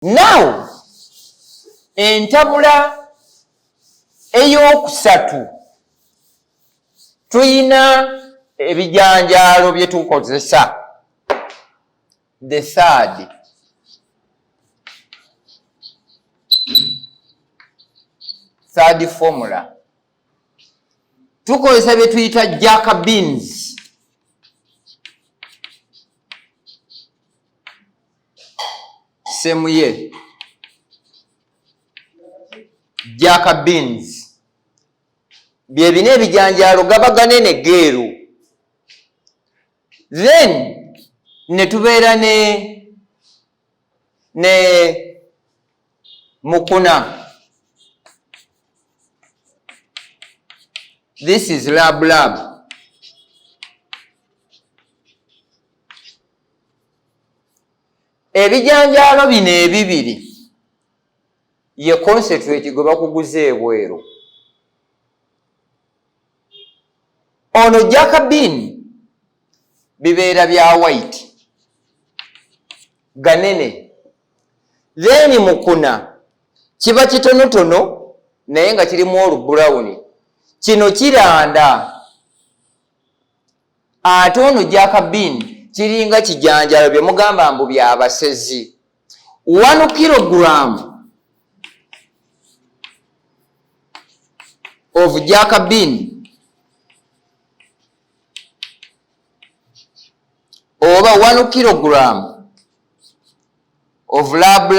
Now, entabula ey'okusatu tuyina ebijanjalo bye tukozesa. The third formula. Tukozesa bye tuyita jaka beans. Semuye. Jaka beans. Bye bine ebijanjalo gaba ganene geeru. Then ne tubeera ne mukuna. This is lab. Ebijanjalo bino ebibiri ye concentrate gwe bakuguza ebweru. Ono jaka bean bibeera bya white ganene. Then mukuna kiba kitonotono naye nga kirimu olubrown. Kino kiranda. Ate ono jaka bean kiringa kijanjalo bye mugamba mbu bya basezi. 1 kilogram of jaka bean oba 1 kilogram of lab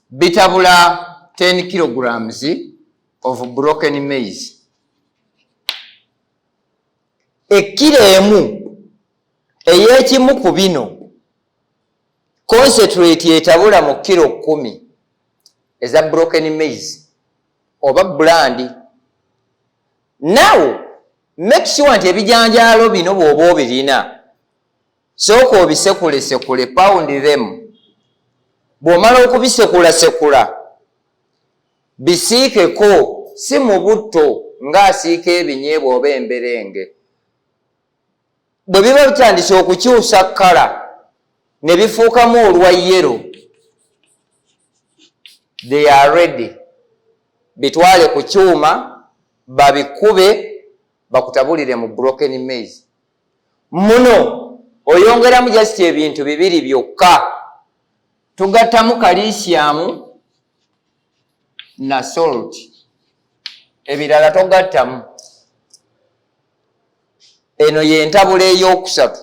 bitabula 10 kilograms of broken maize. Ekilo emu ey'ekimu ku bino concentrate etabula mu kilo 10 eza broken maize oba brand. Now make sure nti ebijanjalo bino bw'oba obirina sooka obisekule pound them. Bw'omala okubisekula bisiikeko si mu butto ng'asiika ebinyeebwa oba emberenge. Bwe biba bitandise okukyusa kkala ne bifuukamu olwa yellow, they are ready. Bitwale ku kyuma babikube bakutabulire mu broken maize. Muno oyongeramu just ebintu bibiri byokka. Tugattamu calcium na salt. Ebirala togattamu. Eno y'entabula ey'okusatu.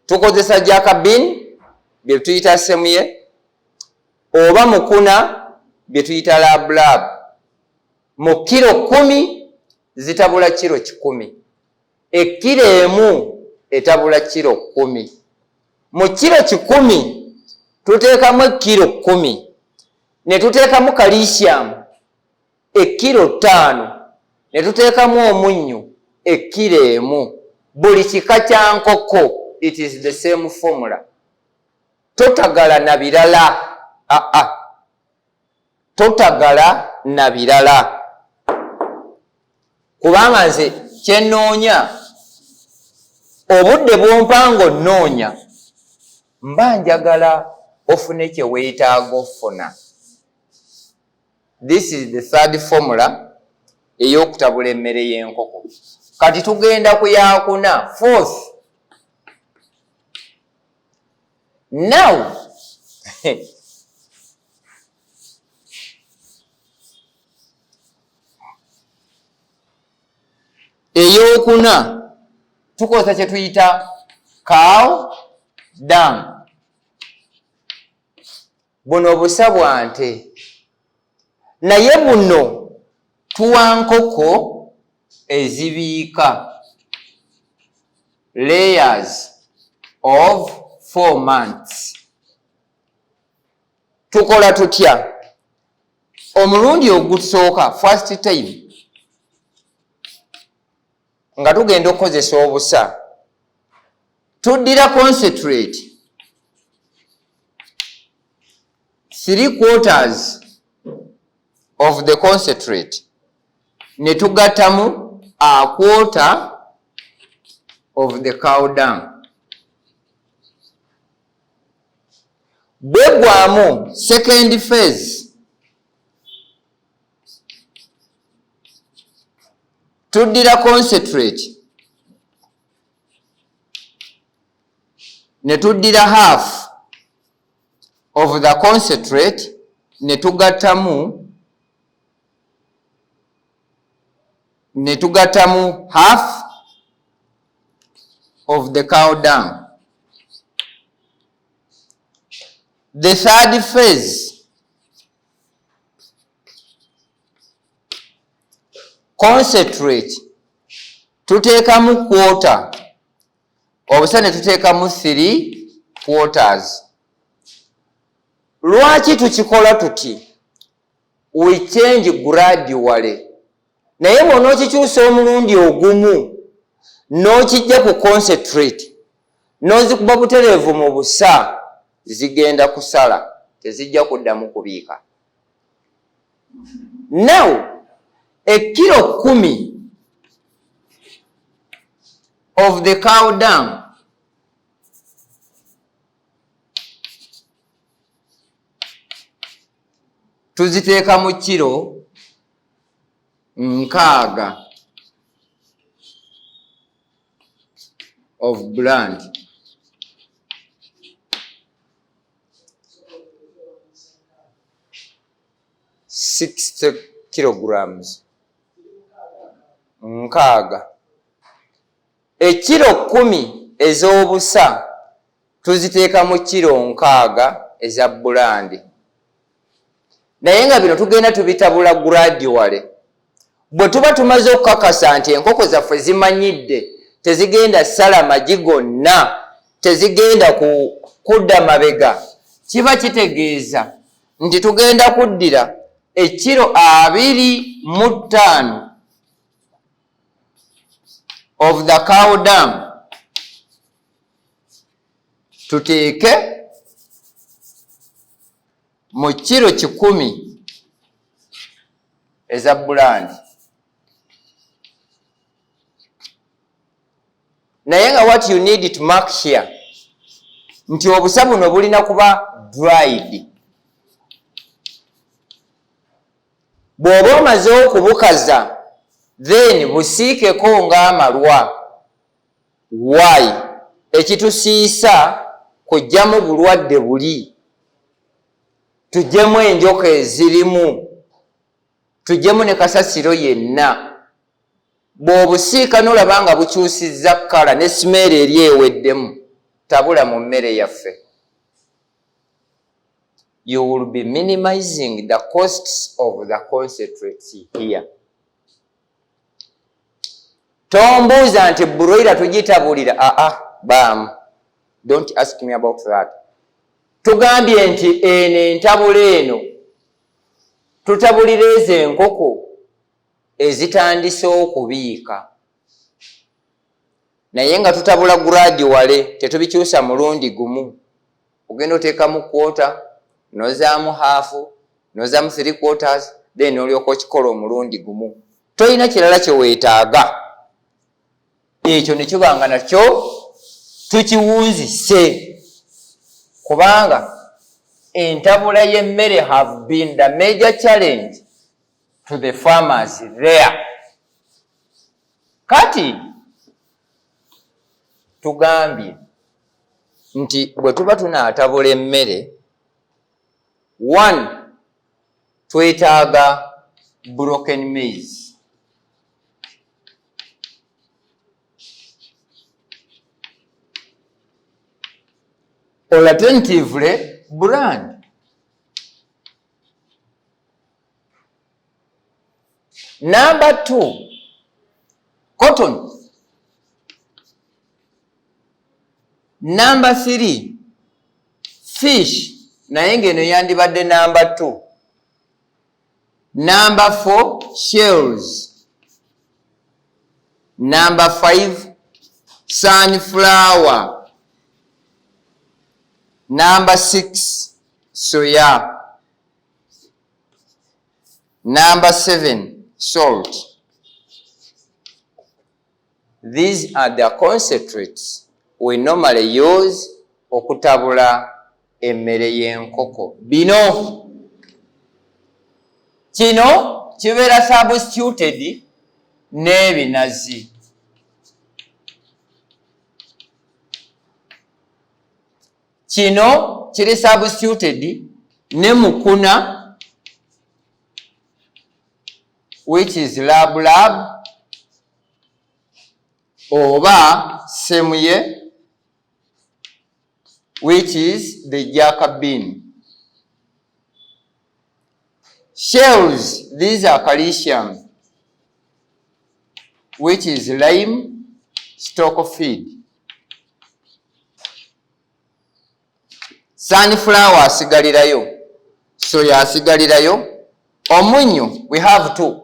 Tukozesa jaka bean bye tuyita semuye oba mukuna bye tuyita lab. Mu kilo 10 zitabula kilo 10. Ekilo emu etabula kilo 10. Mu kilo 10 tuteekamu kilo 10 ne tuteekamu calcium ekilo 5 ne tuteekamu omunnyo ekilo emu. Buli kika kya nkoko, it is the same formula. Totagala na birala. Totagala na birala. Kubanga nze kyenoonya obudde bw'ompango nnoonya mba njagala ofune kye weetaaga ofuna. This is the third formula ey'okutabula emmere y'enkoko. Kati tugenda ku yakuna, fourth. Now ey'okuna tukozesa kye tuyita cow dung. Buno Obusa Bw'ente. Naye buno tuwa nkoko ezibiika layers of 4 months. Tukola tutya? Omulundi ogusooka first time nga tugenda okukozesa obusa, tuddira concentrate 3/4 of the concentrate ne tugattamu a quarter of the cow dung. bwegwamu second phase tuddira concentrate ne tuddira half of the concentrate ne tugattamu half of the cow dung. The third phase, concentrate tuteekamu quarter, obusa ne tuteekamu 3 quarters. Lwaki tukikola tuti? We change gradually. Naye bw'onookikyusa omulundi ogumu n'okijja ku concentrate n'ozikuba butereevu mu busa, zigenda kusala, tezijja kuddamu kubiika. Now, ekilo 10 of the cow dung tuziteeka mu kilo 6 of brand. $60 kilograms. 6. Ekilo 10 ez'obusa tuziteeka mu kilo 6 eza bulandi. Naye nga bino tugenda tubitabula gradually. Bwe tuba tumaze okukakasa nti enkoko zaffe zimanyidde, tezigenda sala magi gonna, tezigenda kudda mabega, kiba kitegeeza nti tugenda kuddira ekilo 25 of the cow dung tuteeke mu kilo 10 eza bulandi. Naye nga what you need to mark here nti obusa buno bulina kuba dried. Bw'oba omaze okubukaza then busiikeko ng'amalwa. Why? Ekitusiisa kugyamu bulwadde buli, tuggyemu enjoka ezirimu, tuggyemu ne kasasiro yenna. Bw'obusiika n'olaba nga bukyusizza kkala ne smell eri eweddemu, tabula mu mmere yaffe. You will be minimizing the costs of the concentrates here. Tombuuza nti broiler tugitabulira. Don't ask me about that. Tugambye nti eno entabula eno tutabulira ezo enkoko ezitandise okubiika. Naye nga tutabula gradually, tetubikyusa mulundi gumu. Ogenda oteekamu quarter, nozaamu half, nozaamu 3 quarters, then olyoka okikola omulundi gumu. Toyina kirala kye weetaaga. Ekyo ne kibanga nakyo tukiwunzise. Kubanga entabula y'emmere have been the major challenge to the farmers there. Kati tugambye nti bwe tuba tunaatabula emmere, 1 twetaaga broken maize. Alternatively, bran. Number 2, cotton. Number 3, fish. Naye ng'eno yandibadde number 2. Number 4, shells. Number 5, sunflower. Number 6, soya. Number 7, salt. These are the concentrates we normally use okutabula emmere y'enkoko. Kino kibeera substituted n'ebinazi. Kino kiri substituted ne mukuna, which is lab, oba semuye, which is the jack bean. Shells, these are calcium, which is lime stock feed. Sunflower asigalirayo, soya asigalirayo. Omunyu, we have two.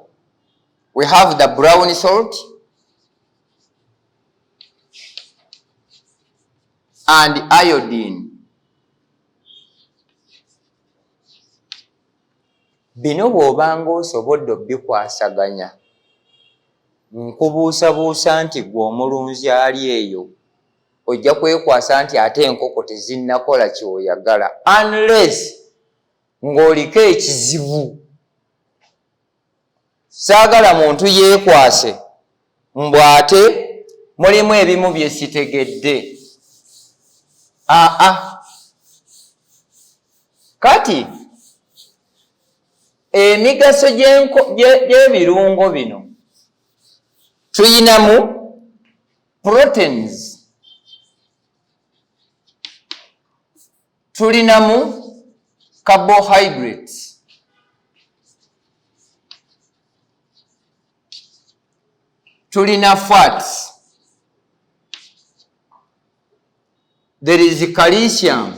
We have the brown salt and iodine. Bino bw'obanga osobodde obikwasaganya, nkubuusabuusa nti gwe omulunzi ali eyo ojja kwekwasa nti ate enkoko tezinnakola kyoyagala, unless ng'oliko ekizibu. Saagala muntu yeekwase mbw ate mulimu ebimu bye sitegedde. Kati emigaso gy'ebirungo bino tuyinamu proteins, tulinamu carbohydrates, tulina fats, there is calcium.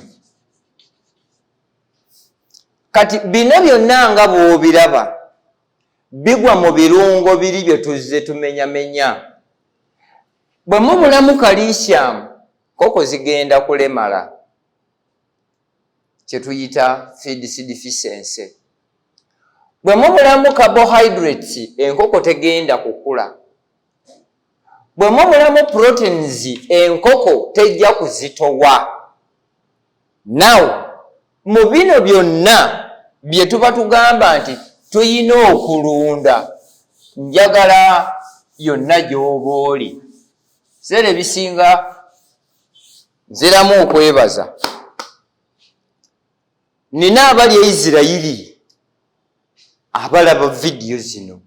Kati bino byonna nga bw'obiraba bigwa mu birungo biri bye tuzze tumenyamenya. Bwe mubulamu calcium, koko zigenda kulemala, kye tuyita feed deficiency. Bwe mubulamu carbohydrates, enkoko tegenda kukula. Bwe mubulamu proteins, enkoko tejja kuzitowa. Now, mu bino byonna bye tuba tugamba nti tuyina okulunda, njagala yonna gy'oba oli. Sere bisinga nziramu okwebaza. Nina abali e Isirayiri abalaba vidiyo zino,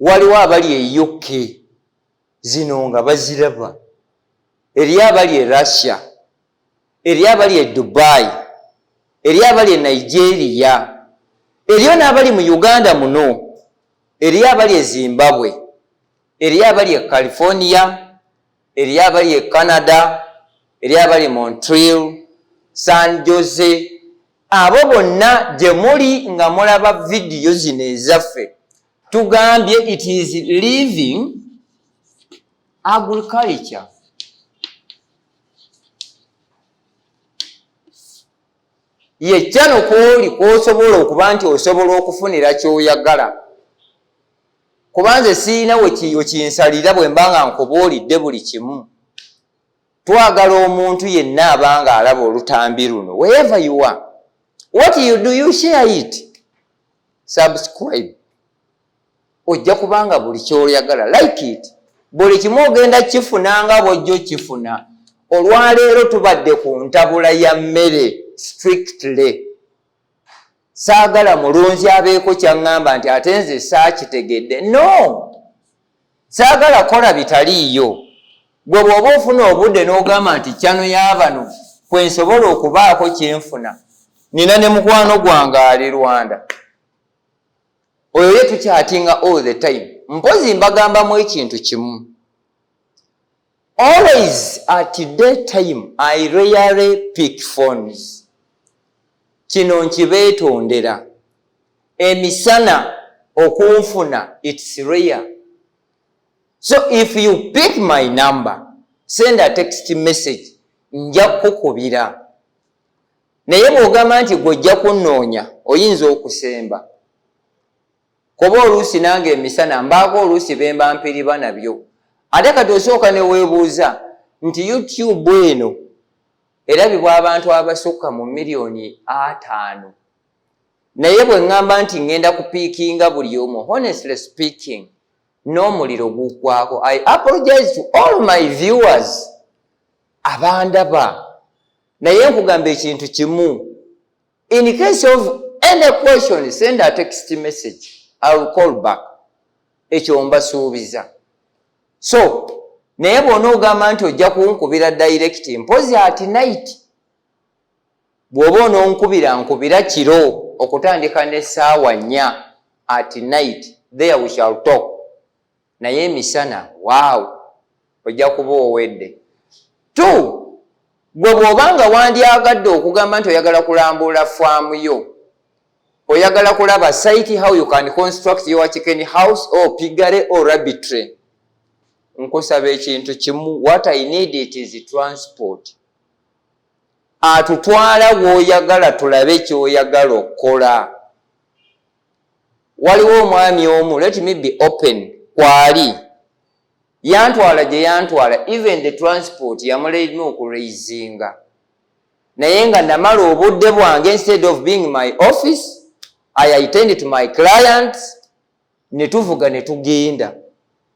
waliwo abali e UK zino nga baziraba, eri abali e Russia, eri abali e Dubai, eri abali e Nigeria, eriyo n'abali mu Uganda muno, eri abali e Zimbabwe, eri abali e California, eri abali e Canada, eri abali e Montreal, San Jose. Abo bonna gye muli nga mulaba vidiyo zino ezaffe, tugambye it is living agriculture. Ye kyano kwoli kw'osobola okuba nti osobola okufunira ky'oyagala. Kubanze siina wekinsalira bwe mbanga nkubuulidde buli kimu. Twagala omuntu yenna abanga alaba olutambi luno, wherever you are. What you do, you share it. Subscribe. Ojja kubanga buli ky'oyagala. Like it. Buli kimu ogenda kifunanga bw'ojja kifuna. Olwaleero tubadde ku ntabula ya mmere strictly. Saagala mulunzi abeeko kyaŋŋamba nti ate nze saakitegedde. No! Saagala kola bitaliiyo. Gwe bw'oba ofuna obudde n'ogamba nti kyano y'abano kwe nsobola okubaako kyenfuna. Nina ne mukwano gwange ali Rwanda. Oyo ye tukyatinga all the time. Mpozi mbagambamu ekintu kimu. Always at daytime, I rarely pick phones. Kino nkibeetondera. Emisana okunfuna, it's rare. So if you pick my number, send a text message, nja kukubira. Naye bw'ogamba nti gw'ojja kunnoonya, oyinza okusemba. Kuba oluusi nange emisana mbaako oluusi be mba mpiriba nabyo. Ate kati osooka ne weebuuza nti YouTube eno erabibwa abantu abasukka mu miliyoni 5. naye bwe ŋŋamba nti ŋŋenda kupiikinga buli omu, honestly speaking, n'omuliro guggwako. I apologize to all my viewers abandaba, naye nkugamba ekintu kimu, in case of any question send a text message, I will call back. Ekyo mbasuubiza. So naye bw'onoogamba nti ojja kunkubira direct mpozi at night, bw'oba ononkubira nkubira kiro okutandika n'essaawa 4 at night, there we shall talk. naye emisana wow, ojja kuba owedde. 2, gwe bw'obanga wandyagadde okugamba nti oyagala kulambula faamu yo, oyagala kulaba site how you can construct your chicken house or piggery or rabbitry, nkusaba ekintu kimu, what I need it is transport. Atutwala w'oyagala tulabe ky'oyagala okukola. Waliwo omwami omu, let me be open, kwali yantwala gye yantwala, even the transport yamulema okuraisinga, naye nga namala obudde bwange, instead of being my office I attend to my clients, ne tuvuga ne tugenda.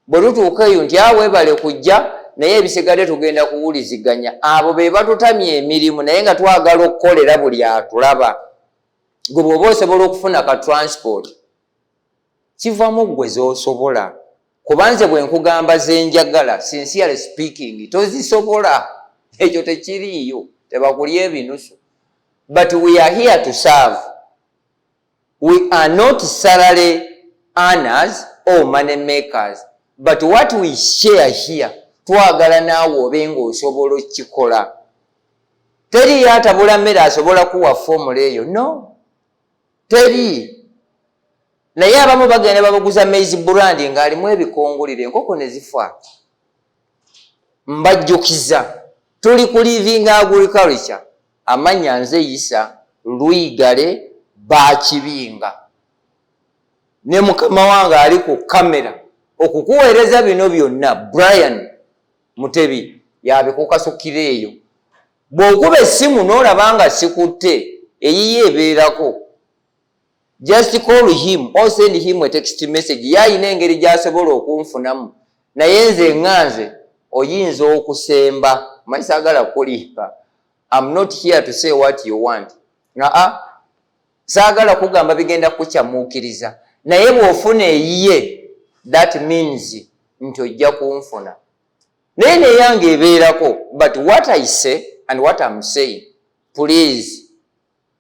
Bwe tutuuka eyo nti weebale kujja, naye ebisigadde tugenda kuwuliziganya. Abo be batutamye emirimu naye nga twagala okukolera buli atulaba. Gwe bw'oba osobola okufuna ka transport, kivamu ggwe z'osobola. Kubanze bwe nkugamba ze njagala, sincerely speaking, tozisobola. Ekyo tekiriiyo, tebakulya ebinusu. But we are here to serve. We are not salary earners or money makers. But what we share here, twagala naawe obe ng'osobola okikola. Teri yatabula mmere asobola kuwa formula eyo, no. Teri. Naye abamu bagenda babaguza maize brand ng'alimu ebikongolire, enkoko ne zifa. Mbajjukiza, tuli ku living agriculture, amannya nze Isa, Luigare Bakibinga. Ne mukama wange ali ku kamera okukuweereza bino byonna, Brian Mutebi yabikukasukira eyo. Bw'okuba essimu n'olaba nga sikutte, eyiye ebeerako. Just call him or send him a text message. Yayina engeri gy'asobola okunfunamu. Naye nze ŋŋanze oyinza okusemba. Mayisaagala kulimba. I'm not here to say what you want. Saagala kugamba bigenda kukyamuukiriza. Naye bw'ofuna eyiye, that means nti ojja kunfuna. Naye neyange ebeerako. But what I say and what I'm saying, please,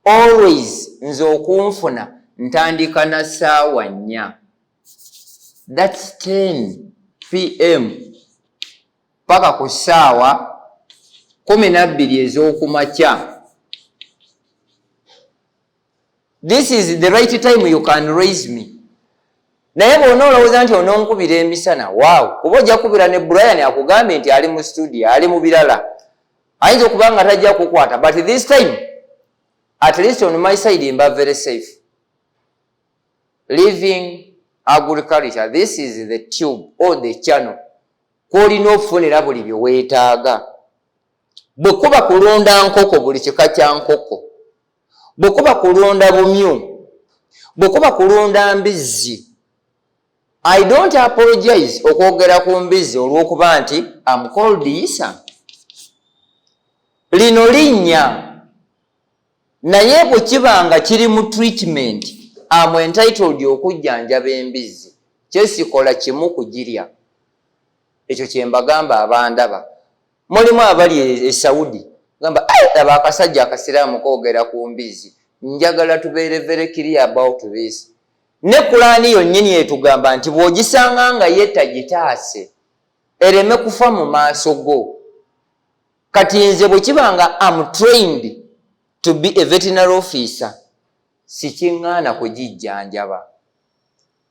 always nze okunfuna ntandika na ssaawa 4. That's 10 PM paka ku ssaawa 12 ez'okumakya. This is the right time you can raise me. Naye bw'onoolowooza nti ononkubira emisana, wow, kuba ojja kubira ne Brian akugambe nti ali mu studio, ali mu birala. Ayinza okuba nga tajja kukwata, but this time, at least on my side, mba very safe. Living agriculture, this is the tube or the channel. Kw'olina okufunira buli bye weetaaga. Bwe kuba kulonda nkoko, buli kika kya nkoko. Bwe kuba kulonda bumyu. Bwe kuba kulonda mbizzi. I don't apologize okwogera ku mbizzi olw'okuba nti I'm called Isa. Lino linnya. Naye bwe kibanga kiri mu treatment, I'm entitled okujjanjaba embizzi. Kyesikola kimu kugirya. Ekyo kye mbagamba abandaba. Mulimu abali e Saudi. Gamba, laba akasajja akasiraamu koogera ku mbizzi. Njagala tubeere very clear about this. Ne Kulaani yonnyini etugamba nti bw'ogisanga nga yeetagitaase, ereme kufa mu maaso go. Kati nze bwe kibanga I'm trained to be a veterinary officer, sikiŋŋaana kugijjanjaba.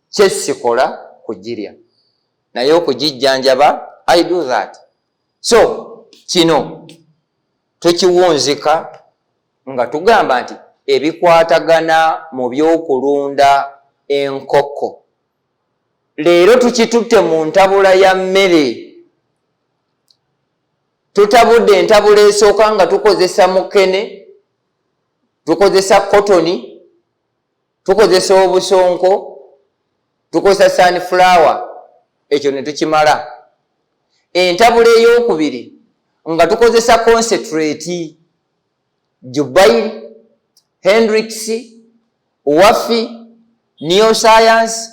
Kyesikola kugirya. Naye okugijjanjaba, I do that. So, kino tokiwunzika nga tugamba nti ebikwatagana mu by'okulunda enkoko. Leero tukitutte mu ntabula ya mmere. tutabudde entabula esooka nga tukozesa mukene, tukozesa kotoni, tukozesa obusonko, tukozesa sunflower, ekyo ne tukimala. Entabula ey'okubiri nga tukozesa concentrate, Jubail, Hendrix, Wafi, New Science,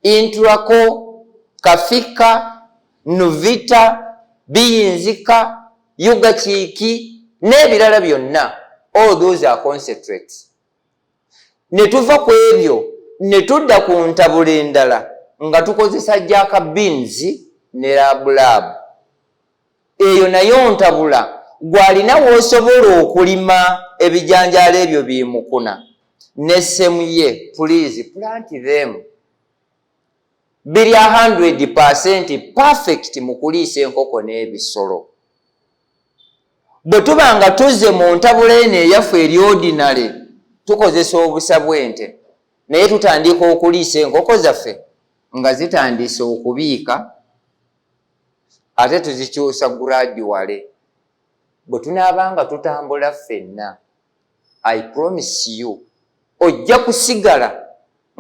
Intraco, Kafika, Nuvita, Biyinzika, Yuga Chiki, n'ebirala byonna. All those are concentrates. Ne tuva ku ebyo ne tudda ku ntabula endala nga tukozesa jaka beans ne labulabu. Eyo nayo ntabula gwalina w'osobola okulima ebijanjalo ebyo bimukuna ne Semuye. Please plant them. Biri 100% perfect mu kuliisa enkoko n'ebisolo. Bwe tuba nga tuzze mu ntabula eno eyaffe eri ordinary tukozesa obusa bw'ente naye tutandika okuliisa enkoko zaffe nga zitandise okubiika ate tuzikyusa gradually. Bwe tunaabanga tutambula ffenna, I promise you ojja kusigala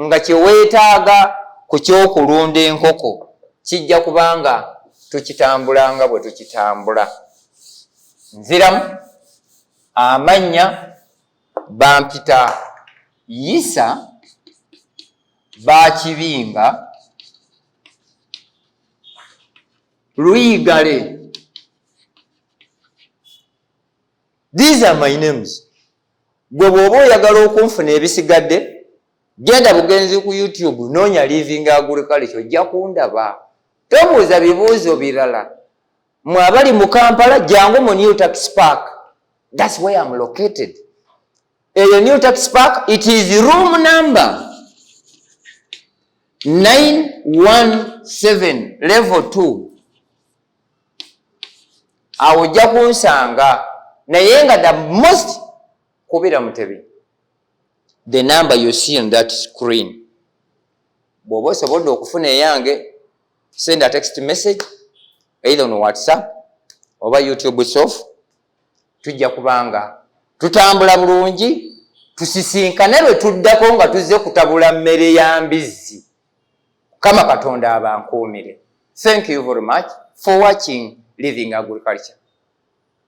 nga kye weetaaga ku ky'okulunda enkoko kijja kubanga tukitambulanga bwe tukitambula. Nziramu amannya bampita Yisa Bakibinga Luigare. These are my names. Gwe bw'oba oyagala okunfuna ebisigadde genda bugenzi ku YouTube noonya living agriculture ojja kundaba. Tobuuza bibuuzo birala. Mwe abali mu Kampala jangu mu New Tax Park. That's where I'm located. Eyo New Tax Park, it is room number 917 level 2. Awo ojja kunsanga naye nga the most kubira Mutebi. The number you see on that screen. Bw'oba osobodde okufuna eyange, send a text message either on WhatsApp oba YouTube soft. Tujja kubanga tutambula bulungi, tusisinkane lwe tuddako nga tuzze kutabula mmere ya mbizzi. Kama Katonda abankuumire. Thank you very much for watching Living Agriculture.